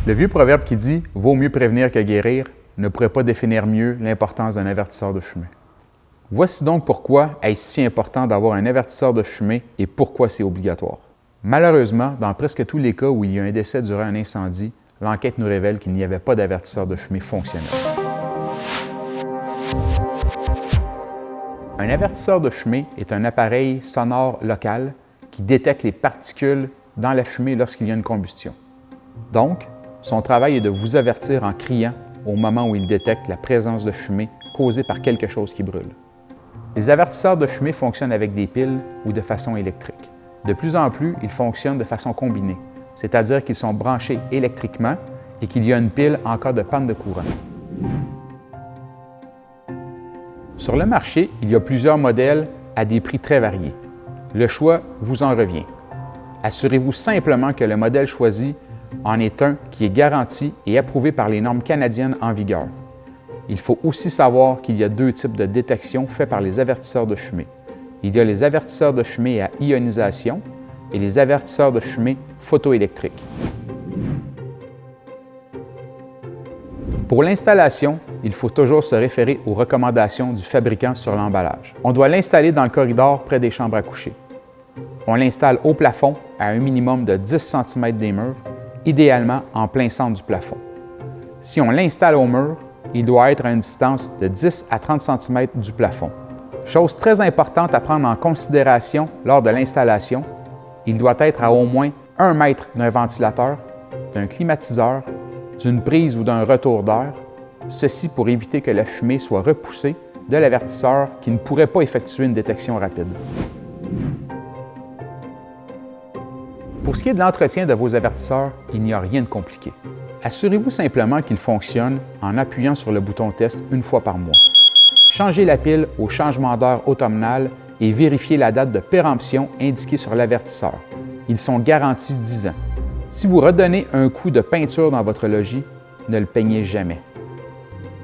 Le vieux proverbe qui dit « vaut mieux prévenir que guérir » ne pourrait pas définir mieux l'importance d'un avertisseur de fumée. Voici donc pourquoi est-ce si important d'avoir un avertisseur de fumée et pourquoi c'est obligatoire. Malheureusement, dans presque tous les cas où il y a un décès durant un incendie, l'enquête nous révèle qu'il n'y avait pas d'avertisseur de fumée fonctionnel. Un avertisseur de fumée est un appareil sonore local qui détecte les particules dans la fumée lorsqu'il y a une combustion. Donc, son travail est de vous avertir en criant au moment où il détecte la présence de fumée causée par quelque chose qui brûle. Les avertisseurs de fumée fonctionnent avec des piles ou de façon électrique. De plus en plus, ils fonctionnent de façon combinée, c'est-à-dire qu'ils sont branchés électriquement et qu'il y a une pile en cas de panne de courant. Sur le marché, il y a plusieurs modèles à des prix très variés. Le choix vous en revient. Assurez-vous simplement que le modèle choisi en est un qui est garanti et approuvé par les normes canadiennes en vigueur. Il faut aussi savoir qu'il y a deux types de détection faits par les avertisseurs de fumée. Il y a les avertisseurs de fumée à ionisation et les avertisseurs de fumée photoélectriques. Pour l'installation, il faut toujours se référer aux recommandations du fabricant sur l'emballage. On doit l'installer dans le corridor près des chambres à coucher. On l'installe au plafond à un minimum de 10 cm des murs, idéalement en plein centre du plafond. Si on l'installe au mur, il doit être à une distance de 10 à 30 cm du plafond. Chose très importante à prendre en considération lors de l'installation, il doit être à au moins 1 mètre d'un ventilateur, d'un climatiseur, d'une prise ou d'un retour d'air, ceci pour éviter que la fumée soit repoussée de l'avertisseur qui ne pourrait pas effectuer une détection rapide. Pour ce qui est de l'entretien de vos avertisseurs, il n'y a rien de compliqué. Assurez-vous simplement qu'ils fonctionnent en appuyant sur le bouton test une fois par mois. Changez la pile au changement d'heure automnal et vérifiez la date de péremption indiquée sur l'avertisseur. Ils sont garantis 10 ans. Si vous redonnez un coup de peinture dans votre logis, ne le peignez jamais.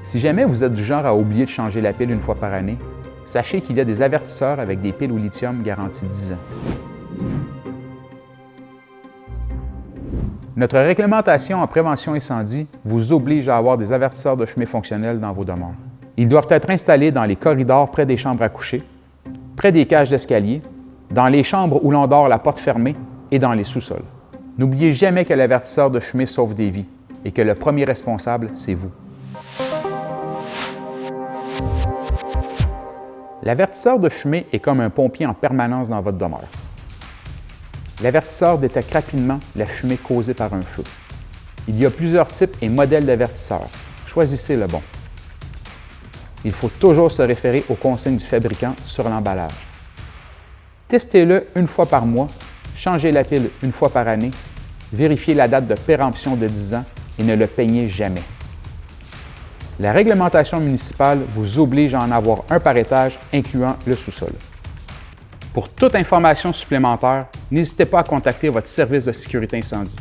Si jamais vous êtes du genre à oublier de changer la pile une fois par année, sachez qu'il y a des avertisseurs avec des piles au lithium garanties 10 ans. Notre réglementation en prévention incendie vous oblige à avoir des avertisseurs de fumée fonctionnels dans vos demeures. Ils doivent être installés dans les corridors près des chambres à coucher, près des cages d'escalier, dans les chambres où l'on dort la porte fermée et dans les sous-sols. N'oubliez jamais que l'avertisseur de fumée sauve des vies et que le premier responsable, c'est vous. L'avertisseur de fumée est comme un pompier en permanence dans votre demeure. L'avertisseur détecte rapidement la fumée causée par un feu. Il y a plusieurs types et modèles d'avertisseurs. Choisissez le bon. Il faut toujours se référer aux consignes du fabricant sur l'emballage. Testez-le une fois par mois, changez la pile une fois par année, vérifiez la date de péremption de 10 ans et ne le peignez jamais. La réglementation municipale vous oblige à en avoir un par étage, incluant le sous-sol. Pour toute information supplémentaire, n'hésitez pas à contacter votre service de sécurité incendie.